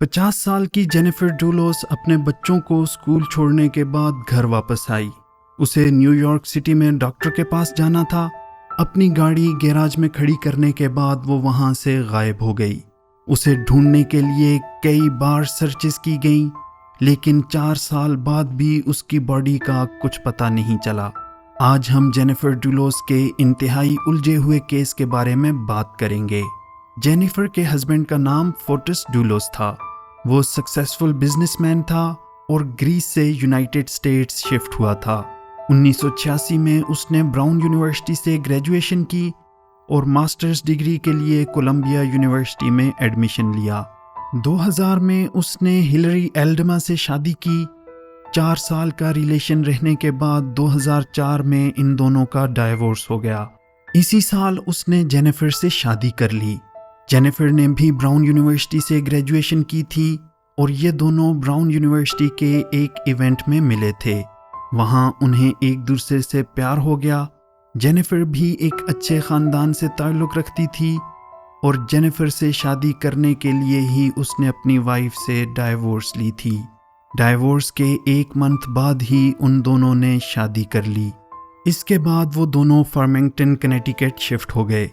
50 سال کی جینیفر ڈولوس اپنے بچوں کو اسکول چھوڑنے کے بعد گھر واپس آئی۔ اسے نیو یارک سٹی میں ڈاکٹر کے پاس جانا تھا۔ اپنی گاڑی گیراج میں کھڑی کرنے کے بعد وہ وہاں سے غائب ہو گئی۔ اسے ڈھونڈنے کے لیے کئی بار سرچز کی گئیں، لیکن 4 سال بعد بھی اس کی باڈی کا کچھ پتہ نہیں چلا۔ آج ہم جینیفر ڈولوس کے انتہائی الجھے ہوئے کیس کے بارے میں بات کریں گے۔ جینیفر کے ہسبینڈ کا نام فورٹس ڈولوس تھا۔ وہ سکسیسفل بزنس مین تھا اور گریس سے یونائٹڈ اسٹیٹس شفٹ ہوا تھا۔ 1986 میں اس نے براؤن یونیورسٹی سے گریجویشن کی اور ماسٹرز ڈگری کے لیے کولمبیا یونیورسٹی میں ایڈمیشن لیا۔ 2000 میں اس نے ہلری ایلڈما سے شادی کی۔ 4 سال کا ریلیشن رہنے کے بعد 2004 میں ان دونوں کا ڈائیورس ہو گیا۔ اسی سال اس نے جینیفر سے شادی کر لی۔ جینیفر نے بھی براؤن یونیورسٹی سے گریجویشن کی تھی اور یہ دونوں براؤن یونیورسٹی کے ایک ایونٹ میں ملے تھے۔ وہاں انہیں ایک دوسرے سے پیار ہو گیا۔ جینیفر بھی ایک اچھے خاندان سے تعلق رکھتی تھی اور جینیفر سے شادی کرنے کے لیے ہی اس نے اپنی وائف سے ڈائیورس لی تھی۔ ڈائیورس کے 1 منتھ بعد ہی ان دونوں نے شادی کر لی۔ اس کے بعد وہ دونوں فارمنگٹن کنیٹیکٹ شفٹ ہو گئے۔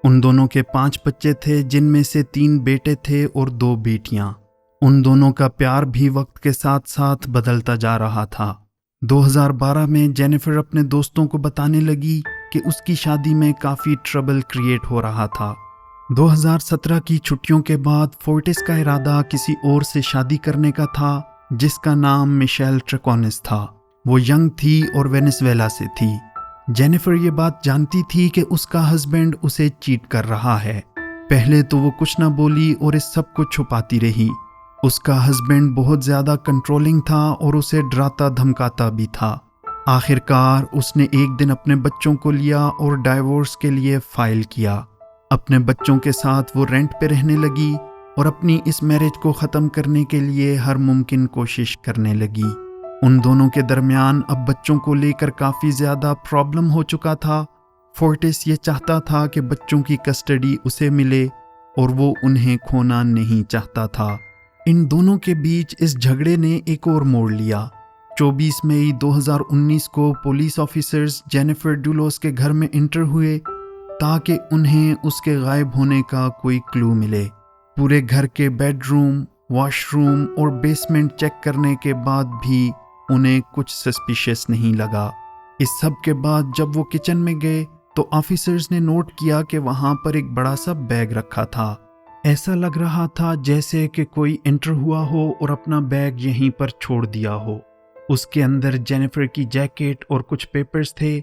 ان دونوں کے 5 بچے تھے، جن میں سے 3 بیٹے تھے اور 2 بیٹیاں۔ ان دونوں کا پیار بھی وقت کے ساتھ ساتھ بدلتا جا رہا تھا۔ 2012 میں جینیفر اپنے دوستوں کو بتانے لگی کہ اس کی شادی میں کافی ٹربل کریٹ ہو رہا تھا۔ 2017 کی چھٹیوں کے بعد فورٹس کا ارادہ کسی اور سے شادی کرنے کا تھا، جس کا نام میشیل ٹریکونس تھا۔ وہ ینگ تھی اور وینیزویلا سے تھی۔ جینیفر یہ بات جانتی تھی کہ اس کا ہسبینڈ اسے چیٹ کر رہا ہے۔ پہلے تو وہ کچھ نہ بولی اور اس سب کو چھپاتی رہی۔ اس کا ہسبینڈ بہت زیادہ کنٹرولنگ تھا اور اسے ڈراتا دھمکاتا بھی تھا۔ آخر کار اس نے ایک دن اپنے بچوں کو لیا اور ڈائیورس کے لیے فائل کیا۔ اپنے بچوں کے ساتھ وہ رینٹ پہ رہنے لگی اور اپنی اس میرج کو ختم کرنے کے لیے ہر ممکن کوشش کرنے لگی۔ ان دونوں کے درمیان اب بچوں کو لے کر کافی زیادہ پرابلم ہو چکا تھا۔ فورٹس یہ چاہتا تھا کہ بچوں کی کسٹڈی اسے ملے اور وہ انہیں کھونا نہیں چاہتا تھا۔ ان دونوں کے بیچ اس جھگڑے نے ایک اور موڑ لیا۔ 24 مئی 2019 کو پولیس آفیسرز جینیفر ڈولوس کے گھر میں انٹر ہوئے تاکہ انہیں اس کے غائب ہونے کا کوئی کلو ملے۔ پورے گھر کے بیڈ روم، واش روم اور بیسمنٹ چیک کرنے کے بعد بھی انہیں کچھ سسپیشس نہیں لگا۔ اس سب کے بعد جب وہ کچن میں گئے تو آفیسرز نے نوٹ کیا کہ وہاں پر ایک بڑا سا بیگ رکھا تھا۔ ایسا لگ رہا تھا جیسے کہ کوئی انٹر ہوا ہو اور اپنا بیگ یہیں پر چھوڑ دیا ہو۔ اس کے اندر جینیفر کی جیکٹ اور کچھ پیپرز تھے۔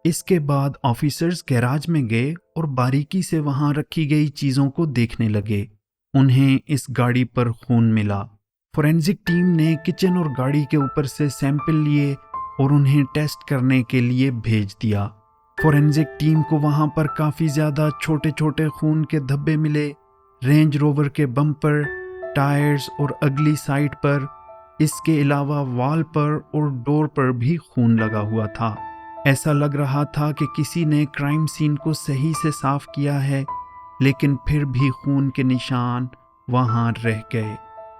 اس کے بعد آفیسرز گیراج میں گئے اور باریکی سے وہاں رکھی گئی چیزوں کو دیکھنے لگے۔ انہیں اس گاڑی پر خون ملا۔ فورینزک ٹیم نے کچن اور گاڑی کے اوپر سے سیمپل لیے اور انہیں ٹیسٹ کرنے کے لیے بھیج دیا۔ فورینزک ٹیم کو وہاں پر کافی زیادہ چھوٹے چھوٹے خون کے دھبے ملے۔ رینج روور کے بمپر، ٹائرز اور اگلی سائڈ پر، اس کے علاوہ وال پر اور ڈور پر بھی خون لگا ہوا تھا۔ ایسا لگ رہا تھا کہ کسی نے کرائم سین کو صحیح سے صاف کیا ہے، لیکن پھر بھی خون کے نشان وہاں رہ گئے۔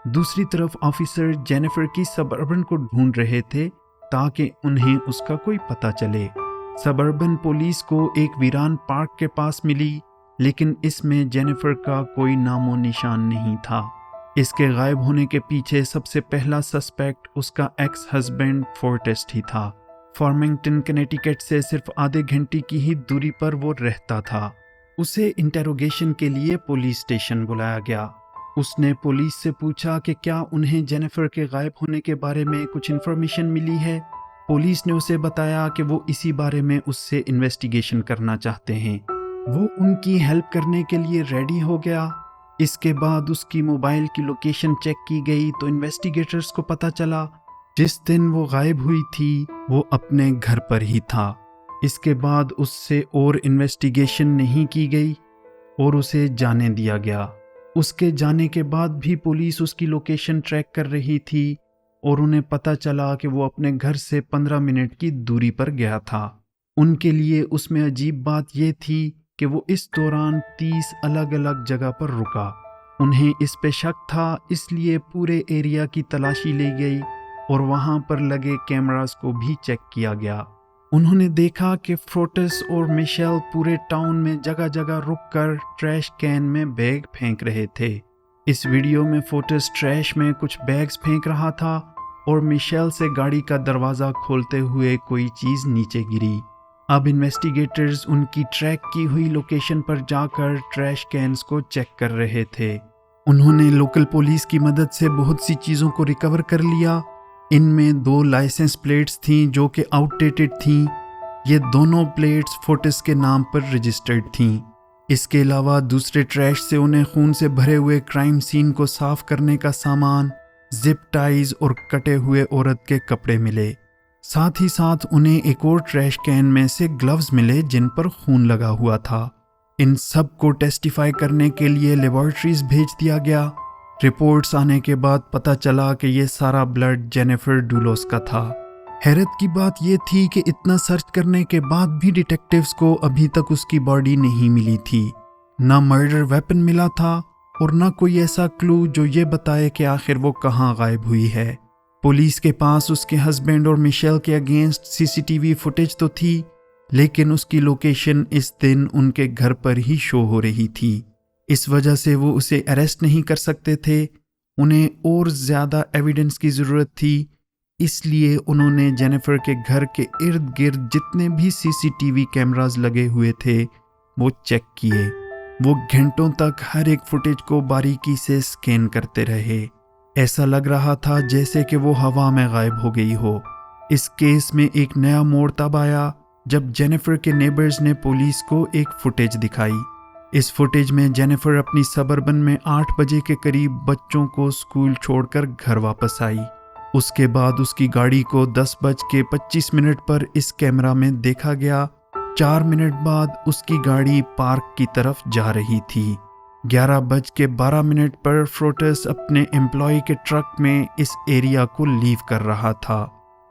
دوسری طرف آفیسر جینیفر کی سبربن کو ڈھونڈ رہے تھے تاکہ انہیں اس کا کوئی پتہ چلے۔ سبربن پولیس کو ایک ویران پارک کے پاس ملی، لیکن اس میں جینیفر کا کوئی نام و نشان نہیں تھا۔ اس کے غائب ہونے کے پیچھے سب سے پہلا سسپیکٹ اس کا ایکس ہسبینڈ فورٹس ہی تھا۔ فارمنگٹن کنیٹیکٹ سے صرف آدھے گھنٹے کی ہی دوری پر وہ رہتا تھا۔ اسے انٹیروگیشن کے لیے پولیس اسٹیشن بلایا گیا۔ اس نے پولیس سے پوچھا کہ کیا انہیں جینیفر کے غائب ہونے کے بارے میں کچھ انفارمیشن ملی ہے۔ پولیس نے اسے بتایا کہ وہ اسی بارے میں اس سے انویسٹیگیشن کرنا چاہتے ہیں۔ وہ ان کی ہیلپ کرنے کے لیے ریڈی ہو گیا۔ اس کے بعد اس کی موبائل کی لوکیشن چیک کی گئی تو انویسٹیگیٹرز کو پتہ چلا جس دن وہ غائب ہوئی تھی وہ اپنے گھر پر ہی تھا۔ اس کے بعد اس سے اور انویسٹیگیشن نہیں کی گئی اور اسے جانے دیا گیا۔ اس کے جانے کے بعد بھی پولیس اس کی لوکیشن ٹریک کر رہی تھی اور انہیں پتہ چلا کہ وہ اپنے گھر سے 15 منٹ کی دوری پر گیا تھا۔ ان کے لیے اس میں عجیب بات یہ تھی کہ وہ اس دوران 30 الگ الگ جگہ پر رکا۔ انہیں اس پہ شک تھا، اس لیے پورے ایریا کی تلاشی لی گئی اور وہاں پر لگے کیمراز کو بھی چیک کیا گیا۔ انہوں نے دیکھا کہ فورٹس اور میشیل پورے ٹاؤن میں جگہ جگہ رک کر ٹریش کین میں بیگ پھینک رہے تھے۔ اس ویڈیو میں فورٹس ٹریش میں کچھ بیگز پھینک رہا تھا اور میشیل سے گاڑی کا دروازہ کھولتے ہوئے کوئی چیز نیچے گری۔ اب انویسٹیگیٹرز ان کی ٹریک کی ہوئی لوکیشن پر جا کر ٹریش کینز کو چیک کر رہے تھے۔ انہوں نے لوکل پولیس کی مدد سے بہت سی چیزوں کو ریکور کر لیا۔ ان میں 2 لائسنس پلیٹس تھیں جو کہ آؤٹ ڈیٹڈ تھیں۔ یہ دونوں پلیٹس فورٹس کے نام پر رجسٹرڈ تھیں۔ اس کے علاوہ دوسرے ٹریش سے انہیں خون سے بھرے ہوئے کرائم سین کو صاف کرنے کا سامان، زپ ٹائز اور کٹے ہوئے عورت کے کپڑے ملے۔ ساتھ ہی ساتھ انہیں ایک اور ٹریش کین میں سے گلوز ملے جن پر خون لگا ہوا تھا۔ ان سب کو ٹیسٹیفائی کرنے کے لیے لیبارٹریز بھیج دیا گیا۔ رپورٹس آنے کے بعد پتہ چلا کہ یہ سارا بلڈ جینیفر ڈولوس کا تھا۔ حیرت کی بات یہ تھی کہ اتنا سرچ کرنے کے بعد بھی ڈیٹیکٹیوز کو ابھی تک اس کی باڈی نہیں ملی تھی۔ نہ مرڈر ویپن ملا تھا اور نہ کوئی ایسا کلو جو یہ بتائے کہ آخر وہ کہاں غائب ہوئی ہے۔ پولیس کے پاس اس کے ہسبینڈ اور میشیل کے اگینسٹ CCTV فوٹیج تو تھی، لیکن اس کی لوکیشن اس دن ان کے گھر پر ہی شو ہو رہی تھی۔ اس وجہ سے وہ اسے اریسٹ نہیں کر سکتے تھے۔ انہیں اور زیادہ ایویڈنس کی ضرورت تھی، اس لیے انہوں نے جینیفر کے گھر کے ارد گرد جتنے بھی CCTV کیمراز لگے ہوئے تھے وہ چیک کیے۔ وہ گھنٹوں تک ہر ایک فوٹیج کو باریکی سے سکین کرتے رہے۔ ایسا لگ رہا تھا جیسے کہ وہ ہوا میں غائب ہو گئی ہو۔ اس کیس میں ایک نیا موڑ تب آیا جب جینیفر کے نیبرز نے پولیس کو ایک فوٹیج دکھائی۔ اس فوٹیج میں جینیفر اپنی سبربن میں 8 بجے کے قریب بچوں کو اسکول چھوڑ کر گھر واپس آئی۔ اس کے بعد اس کی گاڑی کو 10:25 پر اس کیمرہ میں دیکھا گیا۔ 4 منٹ بعد اس کی گاڑی پارک کی طرف جا رہی تھی۔ 11:12 پر فورٹس اپنے امپلائی کے ٹرک میں اس ایریا کو لیو کر رہا تھا۔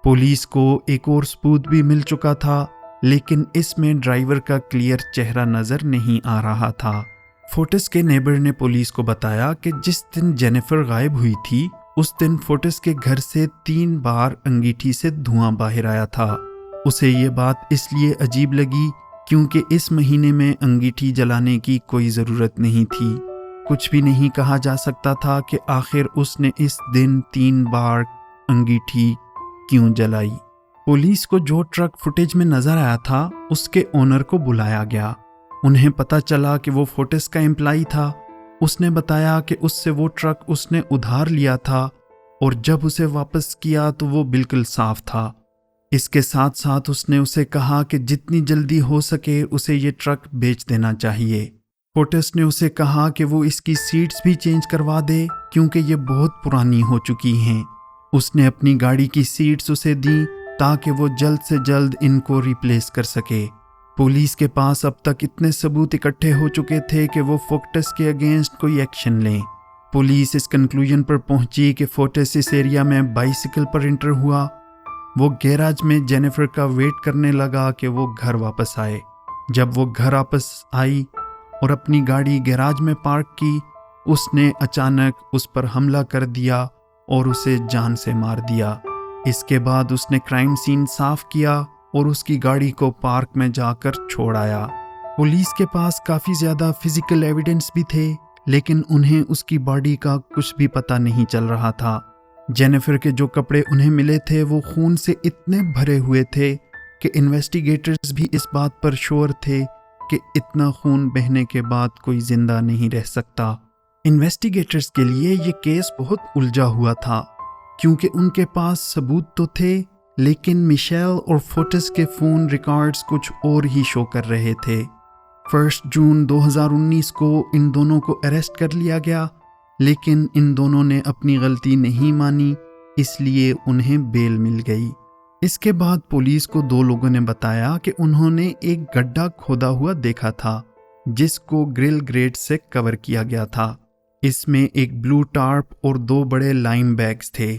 پولیس کو ایک اور ثبوت بھی مل چکا تھا، لیکن اس میں ڈرائیور کا کلیئر چہرہ نظر نہیں آ رہا تھا۔ فورٹس کے نیبر نے پولیس کو بتایا کہ جس دن جینیفر غائب ہوئی تھی اس دن فورٹس کے گھر سے 3 بار انگیٹھی سے دھواں باہر آیا تھا۔ اسے یہ بات اس لیے عجیب لگی کیونکہ اس مہینے میں انگیٹھی جلانے کی کوئی ضرورت نہیں تھی۔ کچھ بھی نہیں کہا جا سکتا تھا کہ آخر اس نے اس دن 3 بار انگیٹھی کیوں جلائی۔ پولیس کو جو ٹرک فوٹیج میں نظر آیا تھا اس کے اونر کو بلایا گیا۔ انہیں پتہ چلا کہ وہ فورٹس کا امپلائی تھا۔ اس نے بتایا کہ اس سے وہ ٹرک اس نے ادھار لیا تھا اور جب اسے واپس کیا تو وہ بالکل صاف تھا۔ اس کے ساتھ ساتھ اس نے اسے کہا کہ جتنی جلدی ہو سکے اسے یہ ٹرک بیچ دینا چاہیے۔ فورٹس نے اسے کہا کہ وہ اس کی سیٹس بھی چینج کروا دے کیونکہ یہ بہت پرانی ہو چکی ہیں۔ اس نے اپنی گاڑی کی سیٹس اسے دیں تاکہ وہ جلد سے جلد ان کو ریپلیس کر سکے۔ پولیس کے پاس اب تک اتنے ثبوت اکٹھے ہو چکے تھے کہ وہ فورٹس کے اگینسٹ کوئی ایکشن لیں۔ پولیس اس کنکلوژن پر پہنچی کہ فورٹس اس ایریا میں بائیسیکل پر انٹر ہوا۔ وہ گیراج میں جینیفر کا ویٹ کرنے لگا کہ وہ گھر واپس آئے۔ جب وہ گھر واپس آئی اور اپنی گاڑی گیراج میں پارک کی، اس نے اچانک اس پر حملہ کر دیا اور اسے جان سے مار دیا۔ اس کے بعد اس نے کرائم سین صاف کیا اور اس کی گاڑی کو پارک میں جا کر چھوڑ آیا۔ پولیس کے پاس کافی زیادہ فزیکل ایویڈنس بھی تھے، لیکن انہیں اس کی باڈی کا کچھ بھی پتہ نہیں چل رہا تھا۔ جینیفر کے جو کپڑے انہیں ملے تھے وہ خون سے اتنے بھرے ہوئے تھے کہ انویسٹیگیٹرز بھی اس بات پر شور تھے کہ اتنا خون بہنے کے بعد کوئی زندہ نہیں رہ سکتا۔ انویسٹیگیٹرز کے لیے یہ کیس بہت الجھا ہوا تھا کیونکہ ان کے پاس ثبوت تو تھے، لیکن میشیل اور فورٹس کے فون ریکارڈز کچھ اور ہی شو کر رہے تھے۔ 1 جون 2019 کو ان دونوں کو اریسٹ کر لیا گیا، لیکن ان دونوں نے اپنی غلطی نہیں مانی، اس لیے انہیں بیل مل گئی۔ اس کے بعد پولیس کو 2 لوگوں نے بتایا کہ انہوں نے ایک گڈھا کھودا ہوا دیکھا تھا جس کو گرل گریٹ سے کور کیا گیا تھا۔ اس میں ایک بلو ٹارپ اور 2 بڑے لائم بیگز تھے۔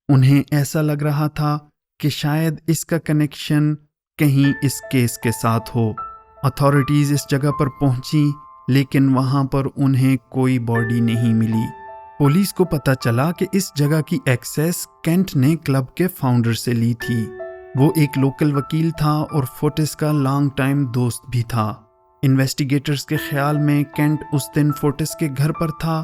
انہیں ایسا لگ رہا تھا کہ شاید اس کا کنیکشن کہیں اس کیس کے ساتھ ہو۔ اتھارٹیز اس جگہ پر پہنچی، لیکن وہاں پر انہیں کوئی باڈی نہیں ملی۔ پولیس کو پتہ چلا کہ اس جگہ کی ایکسیس کینٹ نے کلب کے فاؤنڈر سے لی تھی۔ وہ ایک لوکل وکیل تھا اور فورٹس کا لانگ ٹائم دوست بھی تھا۔ انویسٹیگیٹرز کے خیال میں کینٹ اس دن فورٹس کے گھر پر تھا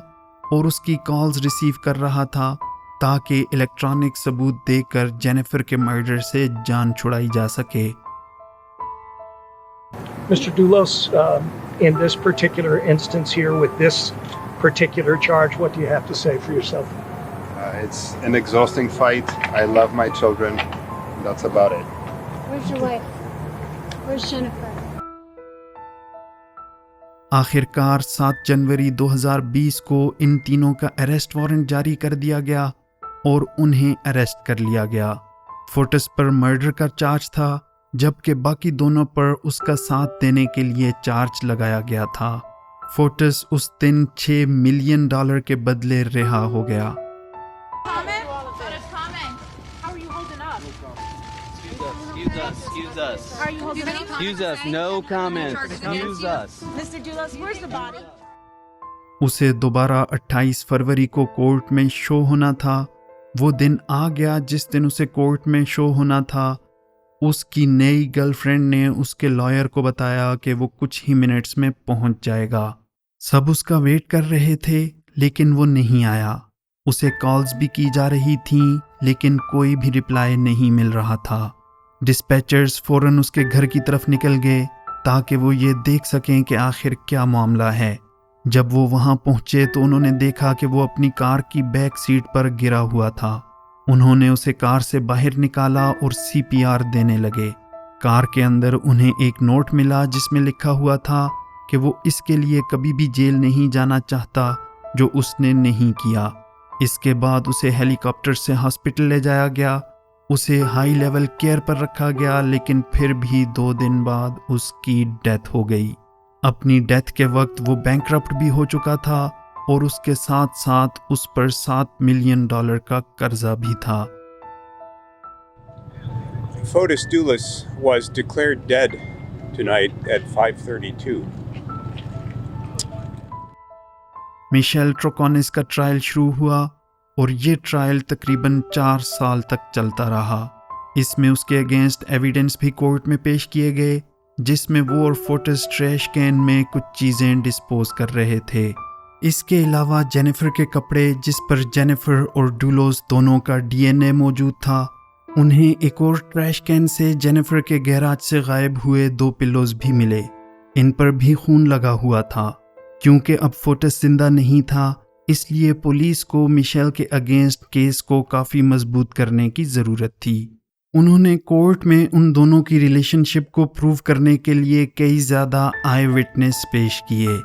اور اس کی کالز ریسیو کر رہا تھا تاکہ الیکٹرانک ثبوت دے کر جینیفر کے مرڈر سے جان چھڑائی جا سکے۔ Mr. Doulos, in this particular instance here with this particular charge, what do you have to say for yourself? It's an exhausting fight. I love my children. That's about it. Where's your wife? Where's Jennifer? آخرکار 7 جنوری 2020 کو ان تینوں کا arrest warrant جاری کر دیا گیا اور انہیں اریسٹ کر لیا گیا۔ فورٹس پر مرڈر کا چارج تھا جبکہ باقی دونوں پر اس کا ساتھ دینے کے لیے چارج لگایا گیا تھا۔ فورٹس اس دن $6 ملین کے بدلے رہا ہو گیا۔ اسے دوبارہ 28 فروری کو کورٹ میں شو ہونا تھا۔ وہ دن آ گیا جس دن اسے کورٹ میں شو ہونا تھا۔ اس کی نئی گرل فرینڈ نے اس کے لائر کو بتایا کہ وہ کچھ ہی منٹس میں پہنچ جائے گا۔ سب اس کا ویٹ کر رہے تھے لیکن وہ نہیں آیا۔ اسے کالز بھی کی جا رہی تھیں لیکن کوئی بھی رپلائی نہیں مل رہا تھا۔ ڈسپیچرز فوراً اس کے گھر کی طرف نکل گئے تاکہ وہ یہ دیکھ سکیں کہ آخر کیا معاملہ ہے۔ جب وہ وہاں پہنچے تو انہوں نے دیکھا کہ وہ اپنی کار کی بیک سیٹ پر گرا ہوا تھا۔ انہوں نے اسے کار سے باہر نکالا اور CPR دینے لگے۔ کار کے اندر انہیں ایک نوٹ ملا جس میں لکھا ہوا تھا کہ وہ اس کے لیے کبھی بھی جیل نہیں جانا چاہتا جو اس نے نہیں کیا۔ اس کے بعد اسے ہیلی کاپٹر سے ہاسپٹل لے جایا گیا۔ اسے ہائی لیول کیئر پر رکھا گیا لیکن پھر بھی 2 دن بعد اس کی ڈیتھ ہو گئی۔ اپنی ڈیتھ کے وقت وہ بینکرپٹ بھی ہو چکا تھا اور اس کے ساتھ ساتھ اس پر $7 ملین کا قرضہ بھی تھا۔ Fotis Doulos was declared dead tonight at 5:32. Michel ٹروکونس کا ٹرائل شروع ہوا اور یہ ٹرائل تقریباً 4 سال تک چلتا رہا۔ اس میں اس کے اگینسٹ ایویڈنس بھی کورٹ میں پیش کیے گئے جس میں وہ اور فورٹس ٹریش کین میں کچھ چیزیں ڈسپوز کر رہے تھے۔ اس کے علاوہ جینیفر کے کپڑے جس پر جینیفر اور ڈولوس دونوں کا DNA موجود تھا، انہیں ایک اور ٹریش کین سے جینیفر کے گیراج سے غائب ہوئے 2 پلوز بھی ملے۔ ان پر بھی خون لگا ہوا تھا۔ کیونکہ اب فورٹس زندہ نہیں تھا اس لیے پولیس کو میشیل کے اگینسٹ کیس کو کافی مضبوط کرنے کی ضرورت تھی۔ انہوں نے کورٹ میں ان دونوں کی ریلیشن شپ کو پروو کرنے کے لیے کئی زیادہ آئی وٹنس پیش کیے۔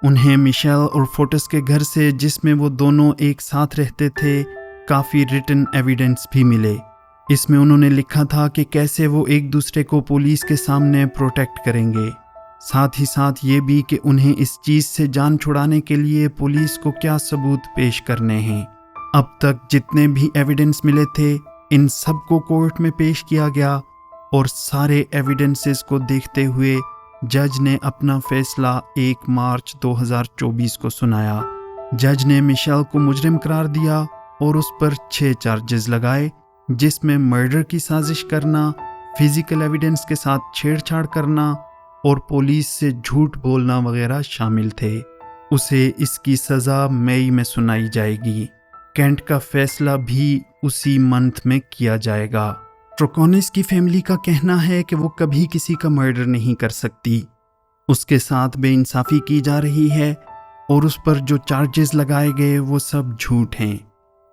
انہیں میشیل اور فورٹس کے گھر سے جس میں وہ دونوں ایک ساتھ رہتے تھے کافی ریٹن ایویڈنس بھی ملے۔ اس میں انہوں نے لکھا تھا کہ کیسے وہ ایک دوسرے کو پولیس کے سامنے پروٹیکٹ کریں گے، ساتھ ہی ساتھ یہ بھی کہ انہیں اس چیز سے جان چھڑانے کے لیے پولیس کو کیا ثبوت پیش کرنے ہیں۔ اب تک جتنے بھی ایویڈنس ملے تھے ان سب کو کورٹ میں پیش کیا گیا اور سارے ایویڈنسز کو دیکھتے ہوئے جج نے اپنا فیصلہ 1 مارچ 2024 کو سنایا۔ جج نے میشیل کو مجرم قرار دیا اور اس پر 6 چارجز لگائے جس میں مرڈر کی سازش کرنا، فزیکل ایویڈنس کے ساتھ چھیڑ چھاڑ کرنا اور پولیس سے جھوٹ بولنا وغیرہ شامل تھے۔ اسے اس کی سزا مئی میں سنائی جائے گی۔ کینٹ کا فیصلہ بھی اسی منتھ میں کیا جائے گا۔ ٹروکونس کی فیملی کا کہنا ہے کہ وہ کبھی کسی کا مرڈر نہیں کر سکتی۔ اس کے ساتھ بے انصافی کی جا رہی ہے اور اس پر جو چارجز لگائے گئے وہ سب جھوٹ ہیں۔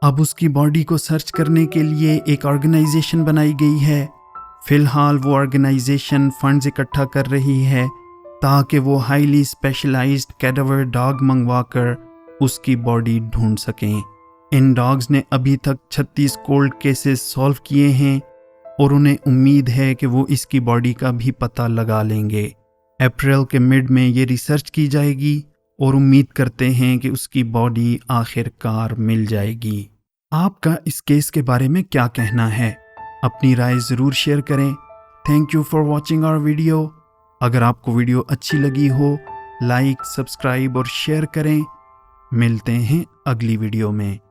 اب اس کی باڈی کو سرچ کرنے کے لیے ایک آرگنائزیشن بنائی گئی ہے۔ فی الحال وہ آرگنائزیشن فنڈز اکٹھا کر رہی ہے تاکہ وہ ہائیلی اسپیشلائزڈ کیڈاور ڈاگ منگوا کر اس کی باڈی ڈھونڈ سکیں۔ ان ڈاگز نے ابھی تک 36 کولڈ کیسز سالو کیے ہیں اور انہیں امید ہے کہ وہ اس کی باڈی کا بھی پتہ لگا لیں گے۔ اپریل کے مڈ میں یہ ریسرچ کی جائے گی اور امید کرتے ہیں کہ اس کی باڈی آخر کار مل جائے گی۔ آپ کا اس کیس کے بارے میں کیا کہنا ہے؟ اپنی رائے ضرور شیئر کریں۔ Thank you for watching our video. اگر آپ کو ویڈیو اچھی لگی ہو لائک سبسکرائب اور شیئر کریں. ملتے ہیں اگلی ویڈیو میں.